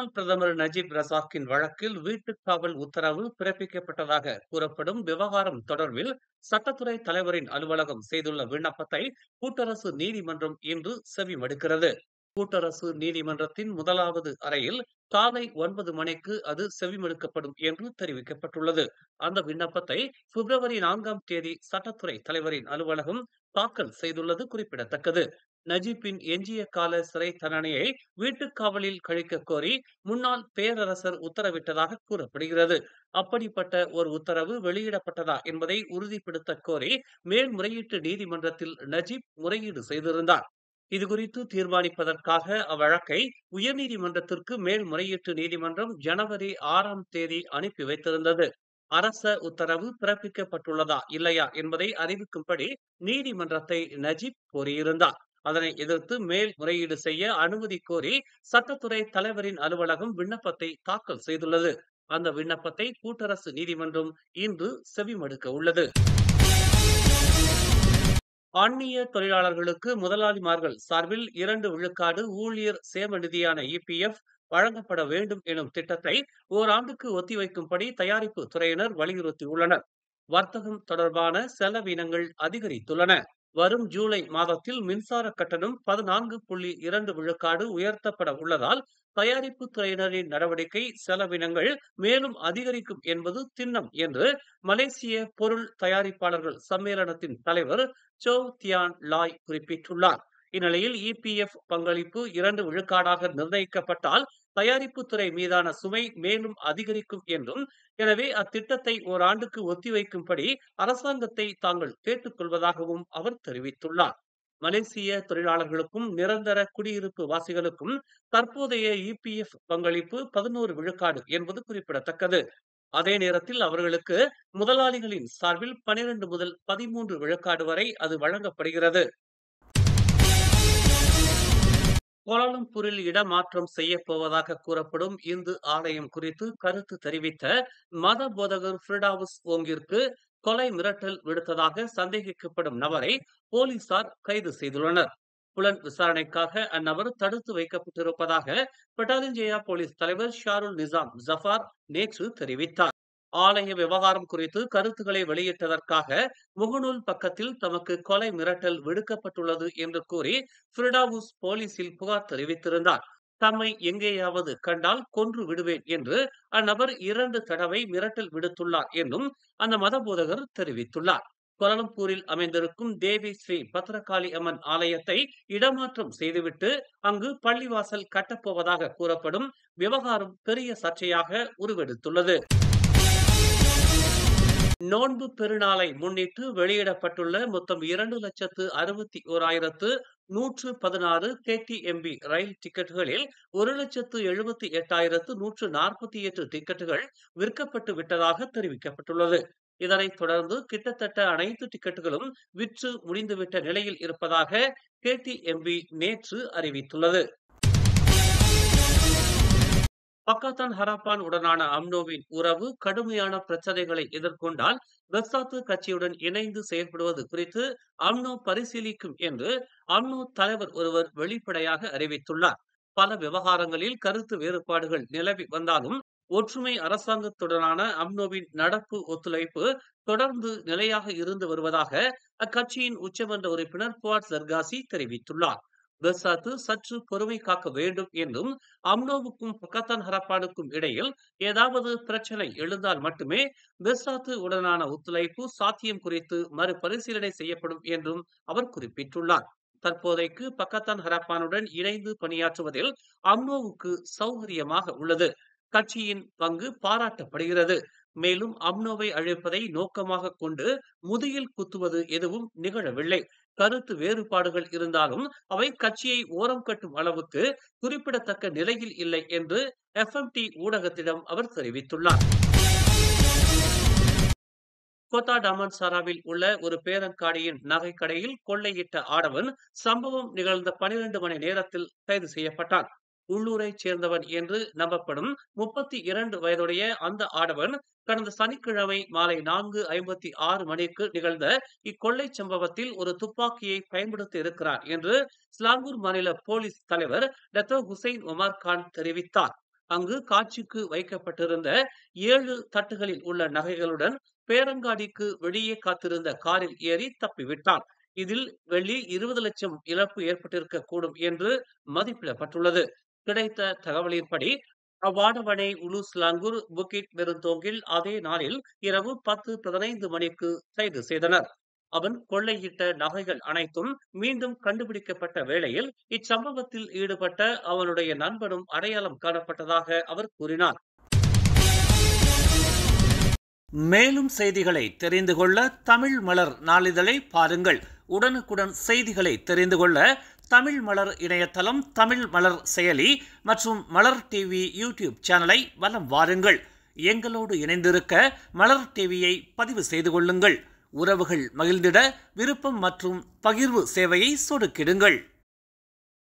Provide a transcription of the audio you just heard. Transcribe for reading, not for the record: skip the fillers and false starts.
முன்னாள் பிரதமர் நஜீப் ரசாக்கின் வழக்கில் வீட்டுக் காவல் உத்தரவு பிறப்பிக்கப்பட்டதாக கூறப்படும் விவகாரம் தொடர்பில் சட்டத்துறை தலைவரின் அலுவலகம் செய்துள்ள விண்ணப்பத்தை கூட்டரசு நீதிமன்றம் இன்று செவிமடுக்கிறது. கூட்டரசு நீதிமன்றத்தின் முதலாவது அறையில் காலை 9 மணிக்கு அது செவிமடுக்கப்படும் என்று தெரிவிக்கப்பட்டுள்ளது. அந்த விண்ணப்பத்தை February 4 சட்டத்துறை தலைவரின் அலுவலகம் தாக்கல் செய்துள்ளது குறிப்பிடத்தக்கது. நஜீப்பின் எஞ்சிய கால சிறை தண்டனையை வீட்டுக் காவலில் கழிக்க கோரி முன்னாள் பேரரசர் உத்தரவிட்டதாக கூறப்படுகிறது. அப்படிப்பட்ட ஒரு உத்தரவு வெளியிடப்பட்டதா என்பதை உறுதிப்படுத்த கோரி மேல்முறையீட்டு நீதிமன்றத்தில் நஜீப் முறையீடு செய்திருந்தார். இதுகுறித்து தீர்மானிப்பதற்காக அவ்வழக்கை உயர்நீதிமன்றத்திற்கு மேல்முறையீட்டு நீதிமன்றம் January 6 அனுப்பி வைத்திருந்தது. அரச உத்தரவு பிறப்பிக்கப்பட்டுள்ளதா இல்லையா என்பதை அறிவிக்கும்படி நீதிமன்றத்தை நஜீப் கோரியிருந்தார். அதனை எதிர்த்து மேல்முறையீடு செய்ய அனுமதி கோரி சட்டத்துறை தலைவரின் அலுவலகம் விண்ணப்பத்தை தாக்கல் செய்துள்ளது. அந்த விண்ணப்பத்தை கூட்டரசு நீதிமன்றம் இன்று செவிமடுக்க உள்ளது. அந்நிய தொழிலாளர்களுக்கு முதலாளிமார்கள் சார்பில் 2 விழுக்காடு ஊழியர் சேம நிதியான EPF வழங்கப்பட வேண்டும் எனும் திட்டத்தை ஓராண்டுக்கு ஒத்திவைக்கும்படி தயாரிப்பு துறையினர் வலியுறுத்தியுள்ளனர். வர்த்தகம் தொடர்பான செலவினங்கள் அதிகரித்துள்ளன. வரும் ஜூலை மாதத்தில் மின்சார கட்டணம் 14.2 விழுக்காடு உயர்த்தப்பட உள்ளதால் தயாரிப்பு துறையினரின் நடவடிக்கை செலவினங்கள் மேலும் அதிகரிக்கும் என்பது திண்ணம் என்று மலேசிய பொருள் தயாரிப்பாளர்கள் சம்மேளனத்தின் தலைவர் சோ தியான் லாய் குறிப்பிட்டுள்ளார். இந்நிலையில் EPF பங்களிப்பு 2 விழுக்காடாக நிர்ணயிக்கப்பட்டால் தயாரிப்பு துறை மீதான சுமை மேலும் அதிகரிக்கும் என்றும், எனவே அத்திட்டத்தை ஓராண்டுக்கு ஒத்திவைக்கும்படி அரசாங்கத்தை தாங்கள் கேட்டுக் கொள்வதாகவும் அவர் தெரிவித்துள்ளார். மலேசிய தொழிலாளர்களுக்கும் நிரந்தர குடியிருப்பு வாசிகளுக்கும் தற்போதைய EPF பங்களிப்பு 11 விழுக்காடு என்பது குறிப்பிடத்தக்கது. அதே நேரத்தில் அவர்களுக்கு முதலாளிகளின் சார்பில் 12 முதல் 13 விழுக்காடு வரை அது வழங்கப்படுகிறது. கோலாலம்பூரில் இடமாற்றம் செய்யப்போவதாக கூறப்படும் இந்து ஆலயம் குறித்து கருத்து தெரிவித்த மத போதகர் ஃபிர்டாவுஸ் ஓங்கிற்கு கொலை மிரட்டல் விடுத்ததாக சந்தேகிக்கப்படும் நபரை போலீசார் கைது செய்துள்ளனர். புலன் விசாரணைக்காக அந்நபர் தடுத்து வைக்கப்பட்டிருப்பதாக பெட்டாலிஞ்சயா போலீஸ் தலைவர் ஷாருல் நிசாம் ஜஃபார் நேற்று தெரிவித்தார். ஆலய விவகாரம் குறித்து கருத்துக்களை வெளியிட்டதற்காக முகநூல் பக்கத்தில் தமக்கு கொலை மிரட்டல் விடுக்கப்பட்டுள்ளது என்று கூறி ஃபிர்டாவுஸ் போலீசில் புகார் தெரிவித்திருந்தார். தம்மை எங்கேயாவது கண்டால் கொன்று விடுவேன் என்று அந்நபர் 2 தடவை மிரட்டல் விடுத்துள்ளார் என்றும் அந்த மத போதகர் தெரிவித்துள்ளார். கோலாலம்பூரில் அமைந்திருக்கும் தேவி ஸ்ரீ பத்ரகாளி அம்மன் ஆலயத்தை இடமாற்றம் செய்துவிட்டு அங்கு பள்ளிவாசல் கட்டப்போவதாக கூறப்படும் விவகாரம் பெரிய சர்ச்சையாக உருவெடுத்துள்ளது. நோன்பு பெருநாளை முன்னிட்டு வெளியிடப்பட்டுள்ள மொத்தம் 2,61,116 KTMB ரயில் டிக்கெட்டுகளில் 1,78,148 டிக்கெட்டுகள் விற்கப்பட்டு விட்டதாக தெரிவிக்கப்பட்டுள்ளது. இதனைத் தொடர்ந்து கிட்டத்தட்ட அனைத்து டிக்கெட்டுகளும் விற்று முடிந்துவிட்ட நிலையில் இருப்பதாக KTMB நேற்று அறிவித்துள்ளது. பக்காத்தான் ஹராப்பான் உடனான அம்னோவின் உறவு கடுமையான பிரச்சனைகளை எதிர்கொண்டால் பெர்சாத்து கட்சியுடன் இணைந்து செயல்படுவது குறித்து அம்னோ பரிசீலிக்கும் என்று அம்னோ தலைவர் ஒருவர் வெளிப்படையாக அறிவித்துள்ளார். பல விவகாரங்களில் கருத்து வேறுபாடுகள் நிலவி வந்தாலும் ஒற்றுமை அரசாங்கத்துடனான அம்னோவின் நடப்பு ஒத்துழைப்பு தொடர்ந்து நிலையாக இருந்து வருவதாக அக்கட்சியின் உச்சமன்ற உறுப்பினர் புவாட் ஜர்காசி தெரிவித்துள்ளார். பெர்சாத்து சற்று பொறுமை காக்க வேண்டும் என்றும், அம்னோவுக்கும் பக்காத்தான் ஹராப்பானுக்கும் இடையில் ஏதாவது பிரச்சனை எழுந்தால் மட்டுமே பெர்சாத்து உடனான ஒத்துழைப்பு சாத்தியம் குறித்து மறுபரிசீலனை செய்யப்படும் என்றும் அவர் குறிப்பிட்டுள்ளார். தற்போதைக்கு பக்காத்தான் ஹராப்பானுடன் இணைந்து பணியாற்றுவதில் அம்னோவுக்கு சௌகரியமாக உள்ளது. கட்சியின் பங்கு பாராட்டப்படுகிறது. மேலும் அம்னோவை அழிப்பதை நோக்கமாக கொண்டு முதுகில் குத்துவது எதுவும் நிகழவில்லை. கருத்து வேறுபாடுகள் இருந்தாலும் அவை கட்சியை ஓரம் கட்டும் அளவுக்கு குறிப்பிடத்தக்க நிலையில் இல்லை என்று FMT ஊடகத்திடம் அவர் தெரிவித்துள்ளார். கோத்தா டாமன்சாராவில் உள்ள ஒரு பேரங்காடியின் நகைக்கடையில் கொள்ளையிட்ட ஆடவன் சம்பவம் நிகழ்ந்த 12 மணி நேரத்தில் கைது செய்யப்பட்டான். உள்ளூரைச் சேர்ந்தவன் என்று நம்பப்படும் 32 வயதுடைய அந்த ஆடவன் கடந்த சனிக்கிழமை மாலை 4:56 மணிக்கு நிகழ்ந்த இக்கொள்ளை சம்பவத்தில் ஒரு துப்பாக்கியை பயன்படுத்தி இருக்கிறார் என்று ஸ்லாங்கூர் மாநில போலீஸ் தலைவர் டத்தோ ஹுசைன் ஒமார் கான் தெரிவித்தார். அங்கு காட்சிக்கு வைக்கப்பட்டிருந்த 7 தட்டுகளில் உள்ள நகைகளுடன் பேரங்காடிக்கு வெளியே காத்திருந்த காரில் ஏறி தப்பிவிட்டான். இதில் வெள்ளி 20 லட்சம் இழப்பு ஏற்பட்டிருக்கக்கூடும் என்று மதிப்பிடப்பட்டுள்ளது. கிடைத்த தகவலின்படி அவ்வாடவனை உலுஸ்லாங்கூர் புக்கிட் பெருந்தோங்கில் அதே நாளில் இரவு 10:15 மணிக்கு கைது செய்தனர். அவன் கொள்ளையிட்ட நகைகள் அனைத்தும் மீண்டும் கண்டுபிடிக்கப்பட்ட வேளையில் இச்சம்பவத்தில் ஈடுபட்ட அவனுடைய நண்பனும் அடையாளம் காணப்பட்டதாக அவர் கூறினார். மேலும் செய்திகளை தெரிந்து கொள்ள தமிழ் மலர் நாளிதழை பாருங்கள். உடனுக்குடன் செய்திகளை தெரிந்து கொள்ள தமிழ் மலர் இணையதளம், தமிழ் மலர் செயலி மற்றும் மலர் டிவி யூடியூப் சேனலை வலம் வாருங்கள். எங்களோடு இணைந்திருக்க மலர் டிவியை பதிவு செய்து கொள்ளுங்கள். உறவுகள் மகிழ்ந்திட விருப்பம் மற்றும் பகிர்வு சேவையை சொடுக்கிடுங்கள்.